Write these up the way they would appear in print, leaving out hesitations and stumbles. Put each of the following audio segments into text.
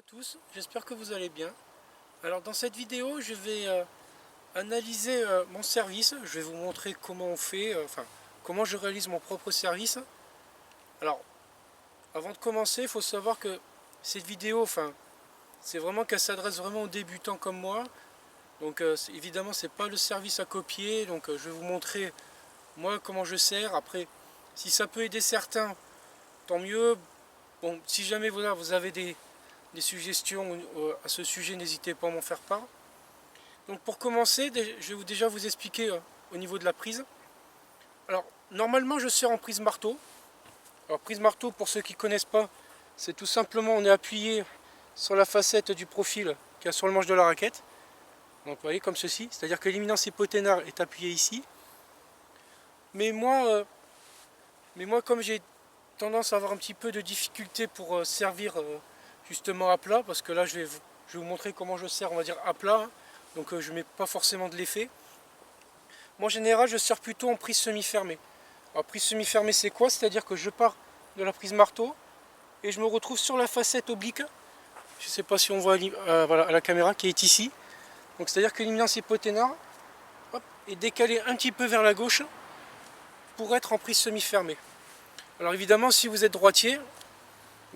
tous, j'espère que vous allez bien. Alors dans cette vidéo, je vais analyser mon service. Je vais vous montrer comment on fait, comment je réalise mon propre service. Alors, avant de commencer, il faut savoir que cette vidéo, c'est vraiment qu'elle s'adresse vraiment aux débutants comme moi. Donc évidemment, c'est pas le service à copier. Donc je vais vous montrer moi comment je sers. Après, si ça peut aider certains, tant mieux. Bon, si jamais vous avez des suggestions à ce sujet, n'hésitez pas à m'en faire part. Donc pour commencer, je vais déjà vous expliquer au niveau de la prise. Alors normalement je sers en prise marteau. Alors prise marteau, pour ceux qui ne connaissent pas, c'est tout simplement on est appuyé sur la facette du profil qui est sur le manche de la raquette. Donc vous voyez comme ceci, c'est-à-dire que l'éminence hypothénare est appuyée ici. Mais moi comme j'ai tendance à avoir un petit peu de difficulté pour servir justement à plat, parce que là je vais vous montrer comment je sers, on va dire à plat, hein. Donc je ne mets pas forcément de l'effet. Moi en général je sers plutôt en prise semi-fermée. Alors prise semi-fermée c'est quoi? C'est-à-dire que je pars de la prise marteau et je me retrouve sur la facette oblique. Je ne sais pas si on voit voilà, à la caméra qui est ici. Donc c'est-à-dire que l'éminence hypothénare est décalée un petit peu vers la gauche pour être en prise semi-fermée. Alors évidemment si vous êtes droitier,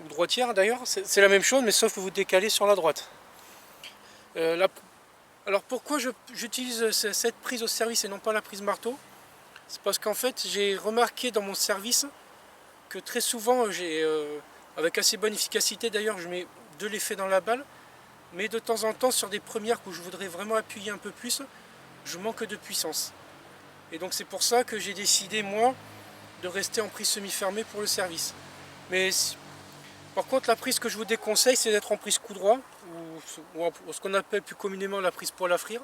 ou droitière d'ailleurs, c'est la même chose mais sauf que vous décalez sur la droite. Alors pourquoi j'utilise cette prise au service et non pas la prise marteau? C'est parce qu'en fait j'ai remarqué dans mon service que très souvent, avec assez bonne efficacité d'ailleurs, je mets de l'effet dans la balle, mais de temps en temps sur des premières où je voudrais vraiment appuyer un peu plus, je manque de puissance. Et donc c'est pour ça que j'ai décidé moi de rester en prise semi-fermée pour le service. Mais par contre la prise que je vous déconseille c'est d'être en prise coup droit, ou ce qu'on appelle plus communément la prise poil à frire.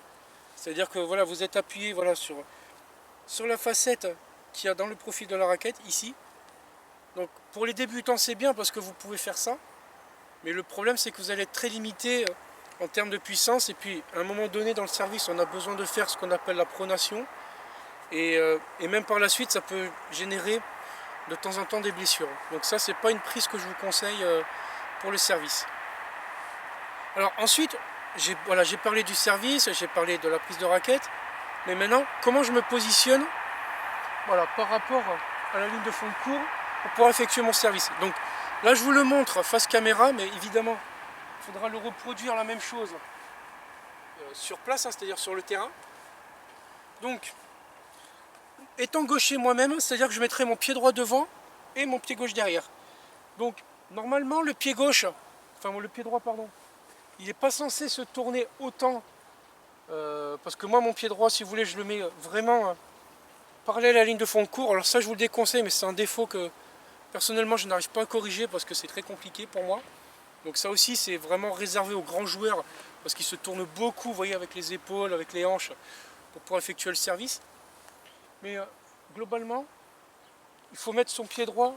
C'est-à-dire que voilà, vous êtes appuyé voilà, sur la facette qu'il y a dans le profil de la raquette, ici. Donc pour les débutants c'est bien parce que vous pouvez faire ça. Mais le problème c'est que vous allez être très limité en termes de puissance. Et puis à un moment donné dans le service on a besoin de faire ce qu'on appelle la pronation. Et même par la suite ça peut générer de temps en temps des blessures. Donc ça c'est pas une prise que je vous conseille pour le service. Alors ensuite j'ai parlé du service, j'ai parlé de la prise de raquette. Mais maintenant comment je me positionne par rapport à la ligne de fond de cours pour pouvoir effectuer mon service. Donc là je vous le montre face caméra, mais évidemment il faudra le reproduire la même chose sur place, hein, c'est-à-dire sur le terrain. Donc étant gaucher moi-même, c'est-à-dire que je mettrai mon pied droit devant et mon pied gauche derrière. Donc normalement le pied gauche, le pied droit pardon, il n'est pas censé se tourner autant parce que moi mon pied droit si vous voulez je le mets vraiment parallèle à la ligne de fond de cours. Alors ça je vous le déconseille, mais c'est un défaut que personnellement je n'arrive pas à corriger parce que c'est très compliqué pour moi. Donc ça aussi c'est vraiment réservé aux grands joueurs parce qu'ils se tournent beaucoup, vous voyez, avec les épaules, avec les hanches pour pouvoir effectuer le service. Mais globalement il faut mettre son pied droit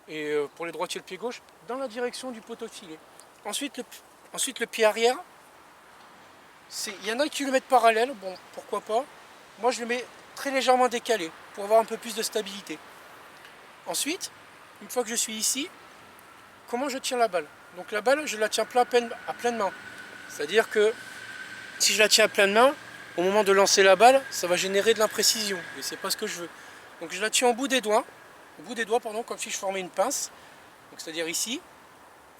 et pour les droitiers le pied gauche dans la direction du poteau de filet. Ensuite le pied arrière, il y en a qui le mettent parallèle, bon pourquoi pas. Moi je le mets très légèrement décalé pour avoir un peu plus de stabilité. Ensuite, une fois que je suis ici, comment je tiens la balle? Donc la balle, je la tiens à pleine main. C'est-à-dire que si je la tiens à pleine main, au moment de lancer la balle, ça va générer de l'imprécision. Et c'est pas ce que je veux. Donc je la tiens au bout des doigts, comme si je formais une pince. Donc c'est-à-dire ici.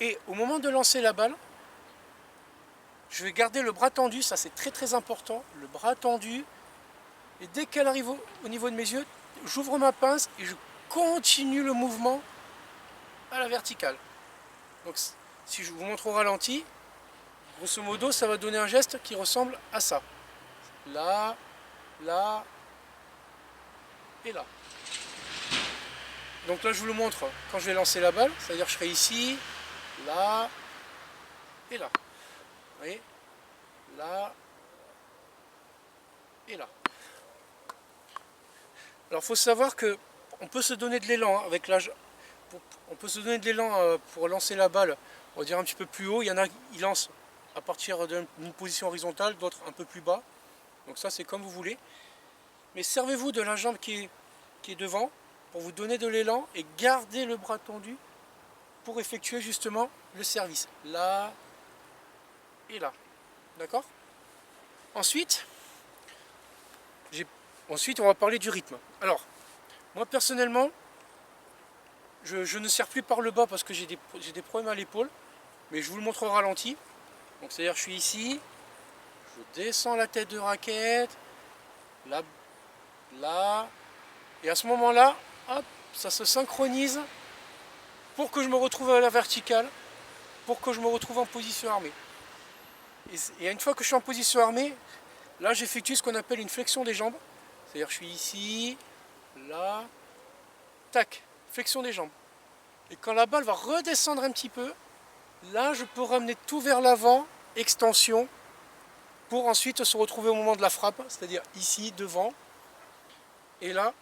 Et au moment de lancer la balle, je vais garder le bras tendu, ça c'est très très important. Le bras tendu. Et dès qu'elle arrive au niveau de mes yeux, j'ouvre ma pince et je continue le mouvement à la verticale. Donc si je vous montre au ralenti, grosso modo ça va donner un geste qui ressemble à ça. Là, là et là. Donc là je vous le montre quand je vais lancer la balle, c'est-à-dire que je serai ici, là et là. Vous voyez? Là et là. Alors il faut savoir que on peut se donner de l'élan avec l'âge. On peut se donner de l'élan pour lancer la balle, on va dire un petit peu plus haut. Il y en a qui lancent à partir d'une position horizontale, d'autres un peu plus bas. Donc ça c'est comme vous voulez. Mais servez-vous de la jambe qui est devant pour vous donner de l'élan et garder le bras tendu pour effectuer justement le service. Là et là. D'accord? Ensuite, on va parler du rythme. Alors, moi personnellement, je ne serre plus par le bas parce que j'ai des problèmes à l'épaule, mais je vous le montre au ralenti. Donc c'est-à-dire je suis ici, je descends la tête de raquette, là, là, et à ce moment-là, hop, ça se synchronise pour que je me retrouve à la verticale, pour que je me retrouve en position armée. Et une fois que je suis en position armée, là j'effectue ce qu'on appelle une flexion des jambes. C'est-à-dire je suis ici, là, tac, flexion des jambes. Et quand la balle va redescendre un petit peu, là je peux ramener tout vers l'avant, extension, pour ensuite se retrouver au moment de la frappe, c'est-à-dire ici, devant. Et là,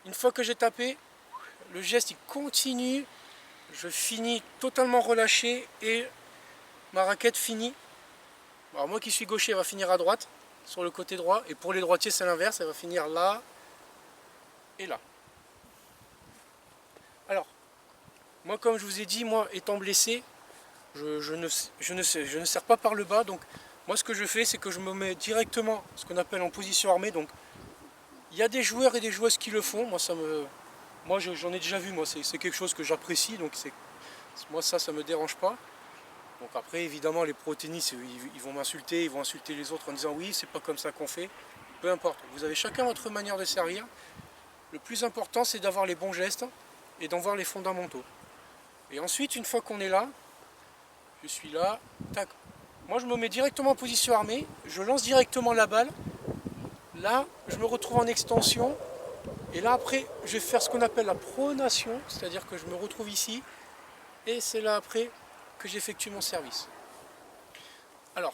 une fois que j'ai tapé, le geste il continue, je finis totalement relâché et ma raquette finit. Alors moi qui suis gaucher, elle va finir à droite, sur le côté droit, et pour les droitiers c'est l'inverse, elle va finir là et là. Alors, moi comme je vous ai dit, moi étant blessé, je ne serre pas par le bas, donc moi ce que je fais c'est que je me mets directement ce qu'on appelle en position armée. Donc il y a des joueurs et des joueuses qui le font, moi j'en ai déjà vu, moi c'est quelque chose que j'apprécie, donc moi ça me dérange pas. Donc après évidemment les pro-tennis ils vont m'insulter, ils vont insulter les autres en disant oui c'est pas comme ça qu'on fait, peu importe, vous avez chacun votre manière de servir. Le plus important c'est d'avoir les bons gestes et d'en voir les fondamentaux. Et ensuite une fois qu'on est là, je suis là, tac. Moi je me mets directement en position armée, je lance directement la balle, là je me retrouve en extension, et là après je vais faire ce qu'on appelle la pronation, c'est-à-dire que je me retrouve ici, et c'est là après que j'effectue mon service. Alors,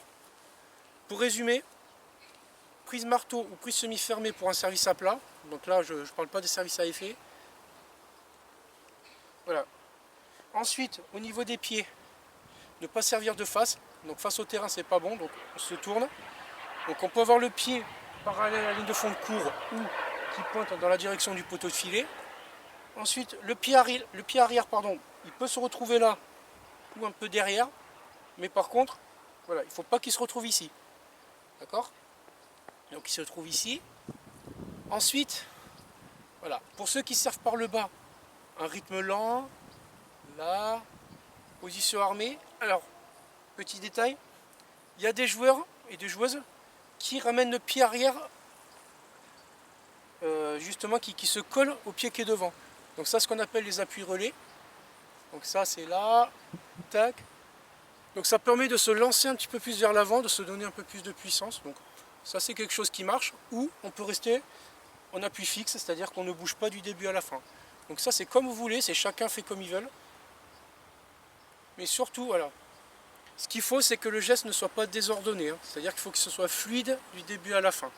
pour résumer, prise marteau ou prise semi-fermée pour un service à plat, donc là je ne parle pas des services à effet. Voilà. Ensuite, au niveau des pieds, ne pas servir de face, donc face au terrain c'est pas bon, donc on se tourne. Donc on peut avoir le pied parallèle à la ligne de fond de cours ou qui pointe dans la direction du poteau de filet. Ensuite, le pied arrière, il peut se retrouver là ou un peu derrière, mais par contre, voilà, il ne faut pas qu'il se retrouve ici. D'accord? Donc il se trouve ici. Ensuite, voilà, pour ceux qui servent par le bas, un rythme lent, là, position armée. Alors, petit détail, il y a des joueurs et des joueuses qui ramènent le pied arrière, justement, qui se colle au pied qui est devant. Donc ça, ce qu'on appelle les appuis relais. Donc ça, c'est là, tac. Donc ça permet de se lancer un petit peu plus vers l'avant, de se donner un peu plus de puissance. Donc ça, c'est quelque chose qui marche. Ou on peut rester en appui fixe, c'est-à-dire qu'on ne bouge pas du début à la fin. Donc ça, c'est comme vous voulez, c'est chacun fait comme ils veulent. Mais surtout, voilà, ce qu'il faut, c'est que le geste ne soit pas désordonné. C'est-à-dire qu'il faut que ce soit fluide du début à la fin.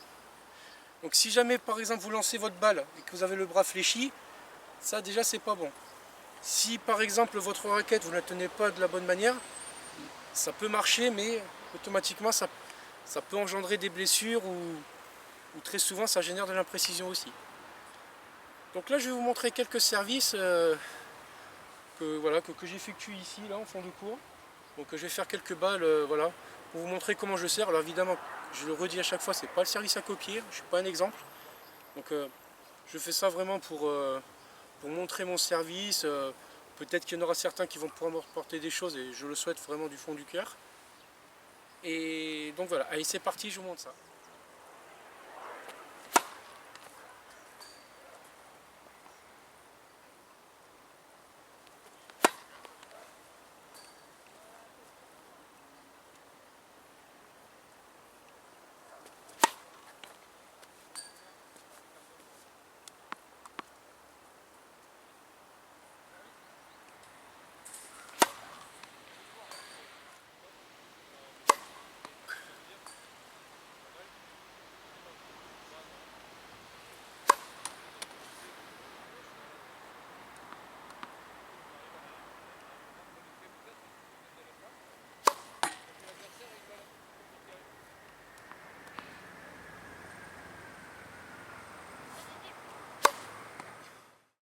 Donc si jamais, par exemple, vous lancez votre balle et que vous avez le bras fléchi, ça déjà, c'est pas bon. Si, par exemple, votre raquette, vous ne la tenez pas de la bonne manière, ça peut marcher, mais automatiquement, ça peut engendrer des blessures ou très souvent, ça génère de l'imprécision aussi. Donc là, je vais vous montrer quelques services que j'effectue ici, là, en fond de cours. Donc je vais faire quelques balles, voilà, pour vous montrer comment je sers. Alors évidemment, je le redis à chaque fois, c'est pas le service à copier, je ne suis pas un exemple. Donc je fais ça vraiment pour montrer mon service. Peut-être qu'il y en aura certains qui vont pouvoir me reporter des choses et je le souhaite vraiment du fond du cœur. Et donc voilà, allez c'est parti, je vous montre ça.